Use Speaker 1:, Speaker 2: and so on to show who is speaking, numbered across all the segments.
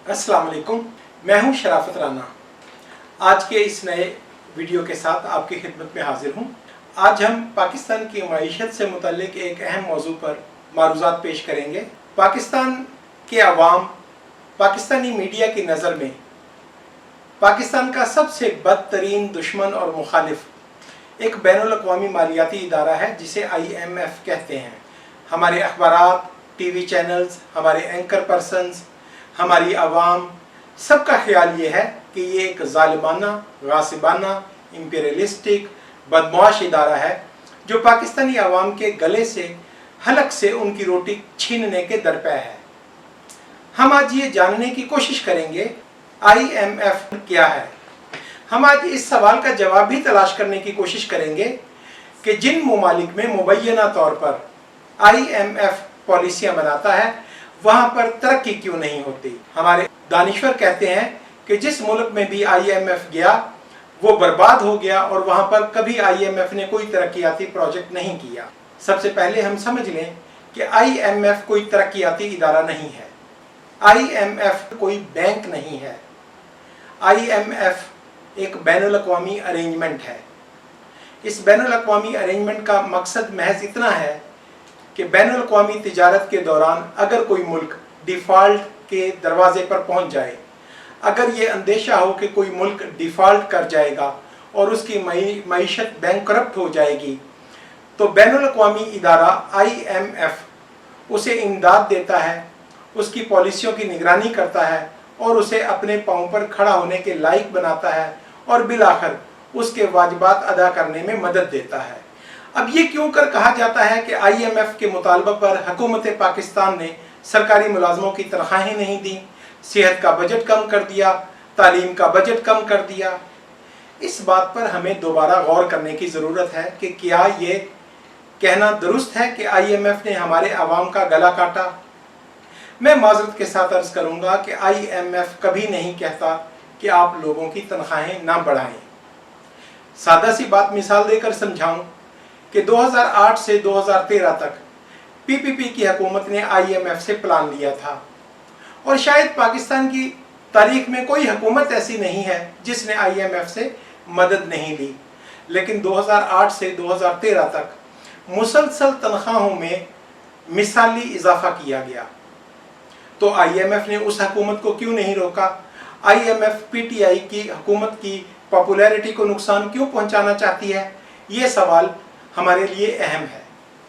Speaker 1: अस्सलाम वालेकुम, मैं हूं शराफत राना। आज के इस नए वीडियो के साथ आपकी खिदमत में हाजिर हूं। आज हम पाकिस्तान की मईशत से मुतल्लिक एक अहम मौजू पर मारूज़ात पेश करेंगे। पाकिस्तान के अवाम, पाकिस्तानी मीडिया की नज़र में पाकिस्तान का सबसे बदतरीन दुश्मन और मुखालिफ एक बैनुल-अक़वामी मालियाती इदारा है जिसे IMF कहते हैं। हमारे अखबारात, TV चैनल्स, हमारे एंकर पर्सन्स, हमारी आवाम, सबका ख्याल ये है कि ये एक ज़ालिमाना, गासिबाना, इंपीरियलिस्टिक, बदमाश इदारा है जो पाकिस्तानी आवाम के गले से, हलक से उनकी रोटी छीनने के दरपे है। हम आज ये जानने की कोशिश करेंगे IMF क्या है। हम आज इस सवाल का जवाब भी तलाश करने की कोशिश करेंगे कि जिन ममालिक में मुबैना तौर पर IMF पॉलिसियाँ बनाता है वहाँ पर तरक्की क्यों नहीं होती। हमारे दानिश्वर कहते हैं कि जिस मुल्क में भी IMF गया वो बर्बाद हो गया और वहाँ पर कभी IMF ने कोई तरक्याती प्रोजेक्ट नहीं किया। सबसे पहले हम समझ लें कि IMF कोई तरक्याती इदारा नहीं है। IMF कोई बैंक नहीं है। IMF एक बैनुल-अक़वामी अरेंजमेंट है। इस बैनुल-अक़वामी अरेंजमेंट का मकसद महज इतना है कि बैनुल-अक़वामी तिजारत के दौरान अगर कोई मुल्क डिफ़ॉल्ट के दरवाजे पर पहुंच जाए, अगर ये अंदेशा हो कि कोई मुल्क डिफ़ॉल्ट कर जाएगा और उसकी मईशत बैंकरप्ट हो जाएगी, तो बैनुल-अक़वामी इदारा IMF उसे इमदाद देता है, उसकी पॉलिसियों की निगरानी करता है और उसे अपने पाँव पर खड़ा होने के लायक बनाता है और बिलाखिर उसके वाजिबात अदा करने में मदद देता है। अब ये क्यों कर कहा जाता है कि IMF के मुतालबा पर हुकूमत पाकिस्तान ने सरकारी मुलाजमों की तनख्वाहें नहीं दी, सेहत का बजट कम कर दिया, तालीम का बजट कम कर दिया। इस बात पर हमें दोबारा गौर करने की ज़रूरत है कि क्या ये कहना दुरुस्त है कि IMF ने हमारे आवाम का गला काटा। मैं माजरत के साथ अर्ज़ करूँगा कि IMF कभी नहीं कहता कि आप लोगों की तनख्वाहें ना बढ़ाएं। सादा सी बात मिसाल देकर समझाऊं कि 2008 से 2013 तक PPP की हुकूमत ने IMF से प्लान लिया था और शायद पाकिस्तान की तारीख में कोई हुकूमत ऐसी नहीं है जिसने IMF से मदद नहीं ली। लेकिन 2008 से 2013 तक मुसलसल तनख्वाहों में मिसाली इजाफा किया गया। तो IMF ने उस हुकूमत को क्यों नहीं रोका? IMF PTI की हुकूमत की पॉपुलैरिटी को नुकसान क्यों पहुंचाना चाहती है? ये सवाल हमारे लिए अहम है।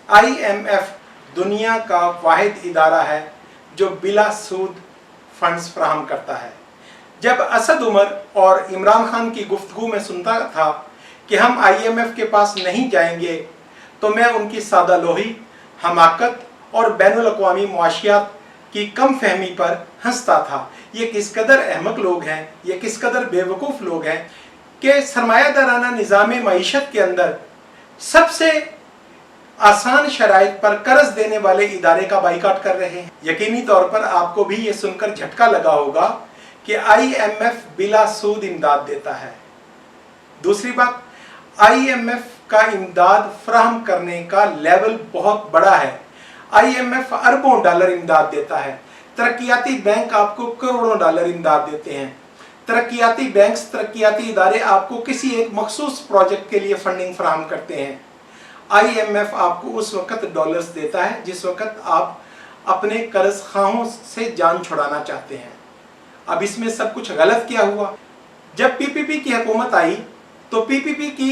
Speaker 1: IMF दुनिया का वाहिद इदारा है जो बिला सूद फंड्स फराहम करता है। जब असद उमर और इमरान खान की गुफ्तगू में सुनता था कि हम IMF के पास नहीं जाएंगे, तो मैं उनकी सादा लोही, हमाकत और बैनुल-अक़वामी मुआशियात की कम फहमी पर हंसता था। ये किस कदर अहमक लोग हैं, ये किस कदर बेवकूफ़ लोग हैं कि सरमायादाराना निज़ाम मईशत के अंदर सबसे आसान शराइत पर कर्ज देने वाले इदारे का बाइकाट कर रहे हैं। यकीनी तौर पर आपको भी ये सुनकर झटका लगा होगा कि IMF बिला सूद इमदाद देता है। दूसरी बात, IMF का इमदाद फराहम करने का लेवल बहुत बड़ा है। IMF अरबों डॉलर इमदाद देता है। तरक्याती बैंक आपको करोड़ों डॉलर इमदाद देते हैं। तरक्याती बैंक्स, तरक्याती इदारे आपको किसी एक मखसूस प्रोजेक्ट के लिए फंडिंग फराहम करते हैं। IMF आपको उस वक़्त डॉलर्स देता है जिस वक़्त आप अपने कर्ज खाहों से जान छुड़ाना चाहते हैं। अब इसमें सब कुछ गलत क्या हुआ? जब PPP की हुकूमत आई तो PPP की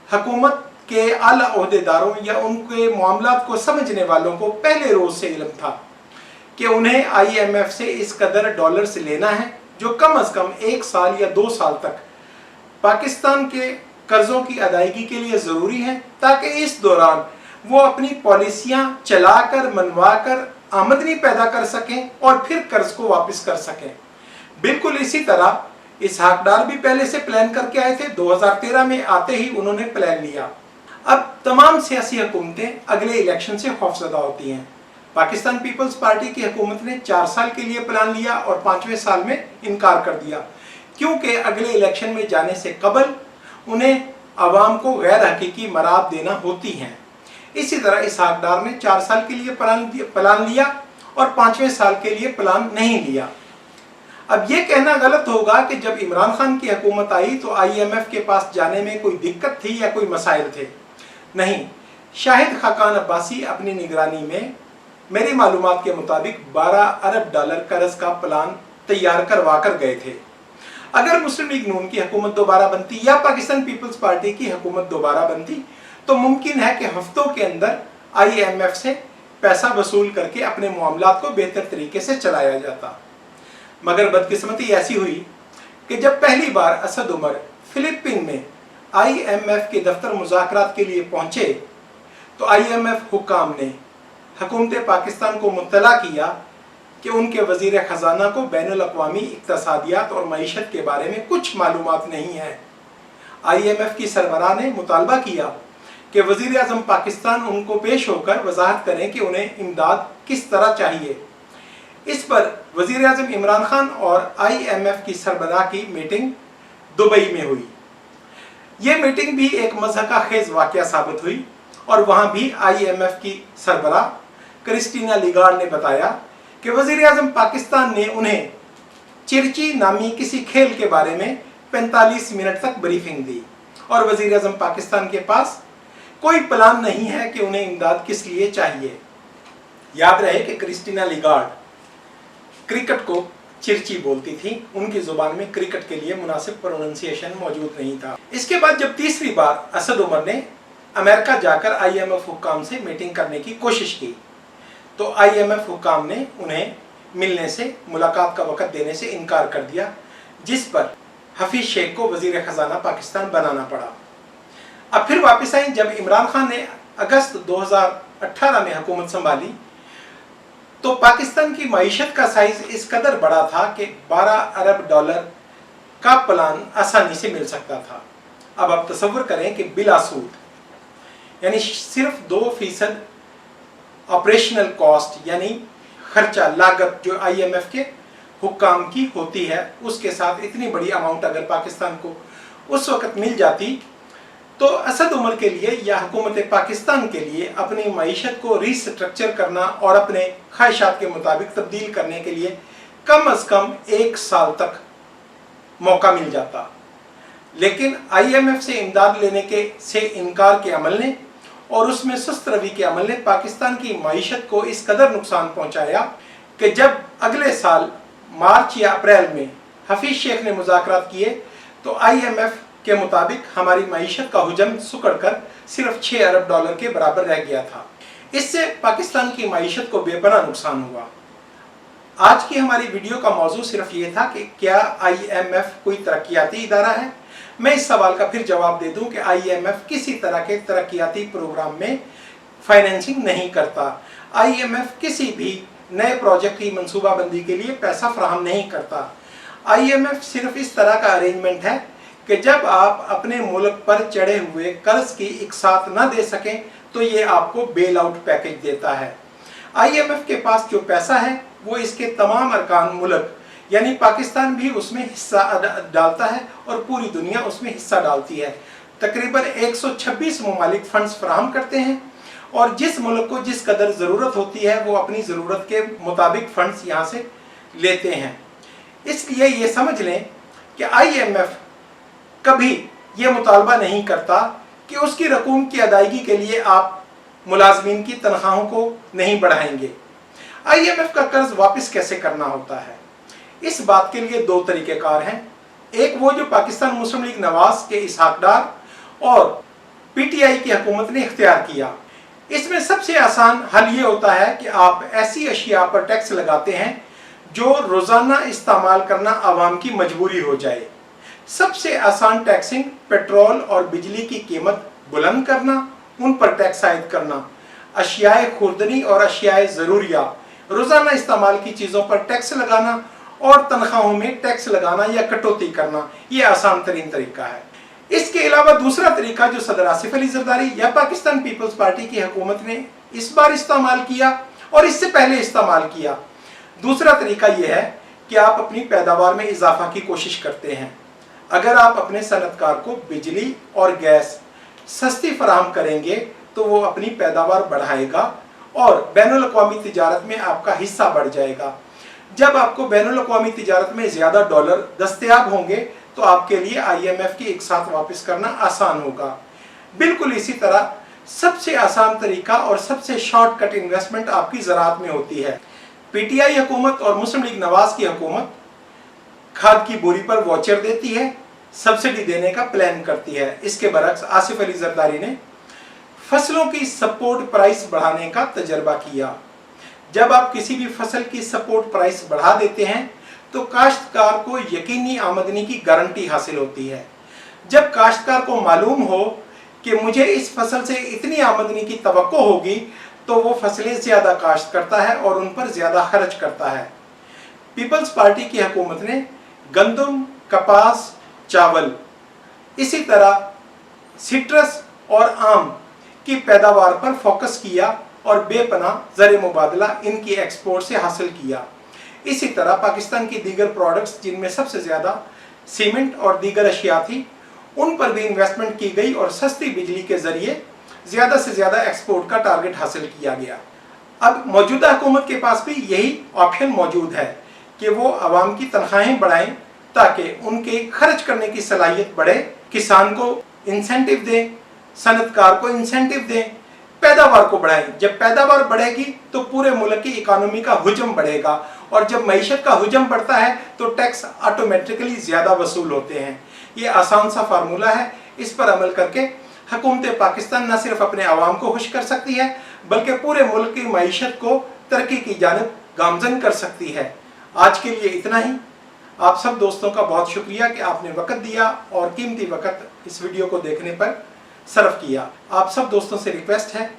Speaker 1: हुकूमत के आला ओहदेदारों या उनके मामलात को समझने वालों को पहले रोज़ से इल्म था कि उन्हें IMF से इस कदर डॉलर्स लेना है जो कम अज़ कम 1 साल या 2 साल तक पाकिस्तान के कर्ज़ों की अदायगी के लिए ज़रूरी है, ताकि इस दौरान वो अपनी पॉलिसियाँ चलाकर, मनवाकर आमदनी पैदा कर सकें और फिर कर्ज़ को वापस कर सकें। बिल्कुल इसी तरह इसहाक डार भी पहले से प्लान करके आए थे। 2013 में आते ही उन्होंने प्लान लिया। अब तमाम सियासी हुकूमतें अगले इलेक्शन से खौफजदा होती हैं। पाकिस्तान पीपल्स पार्टी की हुकूमत ने 4 साल के लिए प्लान लिया और 5वें साल में इनकार कर दिया, क्योंकि अगले इलेक्शन में जाने से कबल उन्हें आवाम को गैर हकीकी मराद देना होती हैं। इसी तरह इसहाक डार ने 4 साल के लिए प्लान लिया और 5वें साल के लिए प्लान नहीं लिया। अब ये कहना गलत होगा कि जब इमरान खान की हुकूमत आई तो IMF के पास जाने में कोई दिक्कत थी या कोई मसाइल थे। नहीं, शाहिद खाकान अब्बासी अपनी निगरानी में मेरी मालूमात के मुताबिक 12 अरब डॉलर कर्ज का प्लान तैयार करवा कर गए थे। अगर मुस्लिम लीग नून की हुकूमत दोबारा बनती या पाकिस्तान पीपल्स पार्टी की हुकूमत दोबारा बनती तो मुमकिन है कि हफ्तों के अंदर IMF से पैसा वसूल करके अपने मामलात को बेहतर तरीके से चलाया जाता। मगर बदकिस्मती ऐसी हुई कि जब पहली बार असद उमर फिलिपीन में IMF के दफ्तर मुज़ाकरात के लिए पहुंचे तो IMF हुक्काम ने हुकूमत पाकिस्तान को मुत्तला किया कि उनके वज़ीर ख़ज़ाना को बैनुल अक़वामी इक़्तिसादियात और मईशत के बारे में कुछ मालूमात नहीं है। IMF की सरबराह ने मुतालबा किया कि वज़ीर आज़म पाकिस्तान उनको पेश होकर वजाहत करें कि उन्हें इमदाद किस तरह चाहिए। इस पर वज़ीर आज़म इमरान खान और IMF की सरबराह की मीटिंग दुबई में हुई। ये मीटिंग भी एक मज़हक़ाखेज़ वाक़या साबित हुई और वहाँ भी IMF की सरबराह क्रिस्टीना लिगार्ड ने बताया कि वज़ीर आज़म पाकिस्तान ने उन्हें चिरची नामी किसी खेल के बारे में 45 मिनट तक ब्रीफिंग दी और वज़ीर आज़म पाकिस्तान के पास कोई प्लान नहीं है कि उन्हें इमदाद किस लिए चाहिए। याद रहे कि क्रिस्टीना लिगार्ड क्रिकेट को चिरची बोलती थी, उनकी जुबान में क्रिकेट के लिए मुनासिब प्रोनाउंसिएशन मौजूद नहीं था। इसके बाद जब तीसरी बार असद उमर ने अमेरिका जाकर IMF हुक्काम से मीटिंग करने की कोशिश की तो IMF हुक्काम ने उन्हें मिलने से, मुलाकात का वक़्त देने से इनकार कर दिया, जिस पर हफीज शेख को वज़ीर ख़ज़ाना पाकिस्तान बनाना पड़ा। अब फिर वापस आई जब इमरान खान ने अगस्त 2018 में हुकूमत संभाली तो पाकिस्तान की मईशत का साइज इस कदर बड़ा था कि 12 अरब डॉलर का प्लान आसानी से मिल सकता था। अब आप तसव्वुर करें कि बिला सूद, यानी सिर्फ 2% ऑपरेशनल कॉस्ट यानी खर्चा लागत जो IMF के हुक्काम की होती है, उसके साथ इतनी बड़ी अमाउंट अगर पाकिस्तान को उस वक़्त मिल जाती तो असद उमर के लिए या हुकूमत पाकिस्तान के लिए अपनी मईशत को रीस्ट्रक्चर करना और अपने ख्वाहिशात के मुताबिक तब्दील करने के लिए कम अज़ कम 1 साल तक मौका मिल जाता। लेकिन IMF से इमदाद लेने से इनकार के अमल ने और उसमें सुस्त रवि के अमल ने पाकिस्तान की मईशत को इस कदर नुकसान पहुंचाया कि जब अगले साल मार्च या अप्रैल में हफीज शेख ने मुज़ाकरात किए तो IMF के मुताबिक हमारी मईशत का हुजम सुकड़कर सिर्फ 6 अरब डॉलर के बराबर रह गया था। इससे पाकिस्तान की मईशत को बेपनाह नुकसान हुआ। आज की हमारी वीडियो का मौजू सिर्फ ये था कि क्या IMF कोई तरक्याती इदारा है। मैं इस सवाल का फिर जवाब दे दूं कि IMF किसी तरह के तरक्याती प्रोग्राम में फाइनेंसिंग नहीं करता। IMF किसी भी नए प्रोजेक्ट की मंसूबाबंदी के लिए पैसा फराहम नहीं करता। IMF सिर्फ इस तरह का अरेंजमेंट है कि जब आप अपने मुल्क पर चढ़े हुए कर्ज की एक साथ न दे सकें तो ये आपको बेल आउट पैकेज देता है। IMF के पास जो पैसा है वो इसके तमाम अरकान मुल्क यानी पाकिस्तान भी उसमें हिस्सा डालता है और पूरी दुनिया उसमें हिस्सा डालती है। तकरीबन 126 ममालिक फंड्स फराहम करते हैं और जिस मुल्क को जिस कदर ज़रूरत होती है वो अपनी ज़रूरत के मुताबिक फंड्स यहाँ से लेते हैं। इसलिए ये समझ लें कि IMF कभी ये मुतालबा नहीं करता कि उसकी रकूम की अदायगी के लिए आप मुलाजमीन की तनख्वाहों को नहीं बढ़ाएंगे। IMF का कर्ज वापस कैसे करना होता है, इस बात के लिए 2 तरीक़ेकार हैं। एक वो जो पाकिस्तान मुस्लिम लीग नवाज के इसहाक डार और PTI की हुकूमत ने इख्तियार किया। इसमें सबसे आसान हल ये होता है कि आप ऐसी अशिया पर टैक्स लगाते हैं जो रोज़ाना इस्तेमाल करना आवाम की मजबूरी हो जाए। सबसे आसान टैक्सिंग पेट्रोल और बिजली की कीमत बुलंद करना, उन पर टैक्स आयद करना, अशियाए खुर्दनी और अशियाए ज़रूरिया रोज़ाना इस्तेमाल की चीज़ों पर टैक्स लगाना और तनख्वाहों में टैक्स लगाना या कटौती करना, ये आसान तरीन तरीका है। इसके अलावा दूसरा तरीका जो सदर आसिफ अली जरदारी या पाकिस्तान पीपल्स पार्टी की हुकूमत ने इस बार इस्तेमाल किया और इससे पहले इस्तेमाल किया, दूसरा तरीका यह है कि आप अपनी पैदावार में इजाफा की कोशिश करते हैं। अगर आप अपने सनतकार को बिजली और गैस सस्ती फराहम करेंगे तो वो अपनी पैदावार बढ़ाएगा और बैनुल अक़वामी तिजारत में आपका हिस्सा बढ़ जाएगा। जब आपको बैनुल अक़वामी तिजारत में ज़्यादा डॉलर दस्तयाब होंगे तो आपके लिए IMF की एक साथ वापस करना आसान होगा। बिल्कुल इसी तरह सबसे आसान तरीका और सबसे शॉर्टकट इन्वेस्टमेंट आपकी ज़राअत में होती है। PTI हुकूमत और मुस्लिम लीग नवाज की हुकूमत खाद की बोरी पर वाउचर देती है, सब्सिडी देने का प्लान करती है। इसके बरक्स आसिफ अली जरदारी ने फसलों की सपोर्ट प्राइस बढ़ाने का तजर्बा किया। जब आप किसी भी फसल की सपोर्ट प्राइस बढ़ा देते हैं तो काश्तकार को यकीनी आमदनी की गारंटी हासिल होती है। जब काश्तकार को मालूम हो कि मुझे इस फसल से इतनी आमदनी की तवक्को होगी तो वो फसलें ज़्यादा काश्त करता है और उन पर ज़्यादा खर्च करता है। पीपल्स पार्टी की हुकूमत ने गंदम, कपास, चावल, इसी तरह सिट्रस और आम की पैदावार पर फोकस किया और बेपनाह ज़र मुबादला इनकी एक्सपोर्ट से हासिल किया। इसी तरह पाकिस्तान की दीगर प्रोडक्ट्स जिनमें सबसे ज़्यादा सीमेंट और दीगर अशिया थी उन पर भी इन्वेस्टमेंट की गई और सस्ती बिजली के ज़रिए ज़्यादा से ज़्यादा एक्सपोर्ट का टारगेट हासिल किया गया। अब मौजूदा हुकूमत के पास भी यही ऑप्शन मौजूद है कि वो आवाम की तनख्वाहें बढ़ाएं ताकि उनके खर्च करने की सलाहियत बढ़े, किसान को इंसेंटिव दें, सनतकार को इंसेंटिव दें, पैदावार को बढ़ाएं। जब पैदावार बढ़ेगी तो पूरे मुल्क की इकानमी का हुजम बढ़ेगा और जब मईशत का हुजम बढ़ता है तो टैक्स ऑटोमेटिकली ज़्यादा वसूल होते हैं। ये आसान सा फार्मूला है, इस पर अमल करके हुकूमत पाकिस्तान न सिर्फ अपने आवाम को खुश कर सकती है बल्कि पूरे मुल्क की मईशत को तरक्की की जानिब गामजन कर सकती है। आज के लिए इतना ही। आप सब दोस्तों का बहुत शुक्रिया कि आपने वक़्त दिया और कीमती वक़्त इस वीडियो को देखने पर सर्व किया। आप सब दोस्तों से रिक्वेस्ट है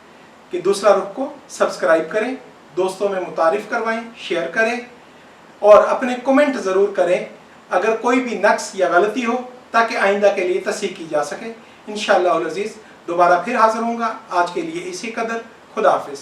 Speaker 1: कि दूसरा रुख को सब्सक्राइब करें, दोस्तों में मुतारिफ करवाएं, शेयर करें और अपने कमेंट ज़रूर करें अगर कोई भी नक्स या गलती हो ताकि आइंदा के लिए तस्हीह की जा सके। इंशाअल्लाह अज़ीज़ दोबारा फिर हाज़िर होऊंगा। आज के लिए इसी कदर। खुदा हाफिज़।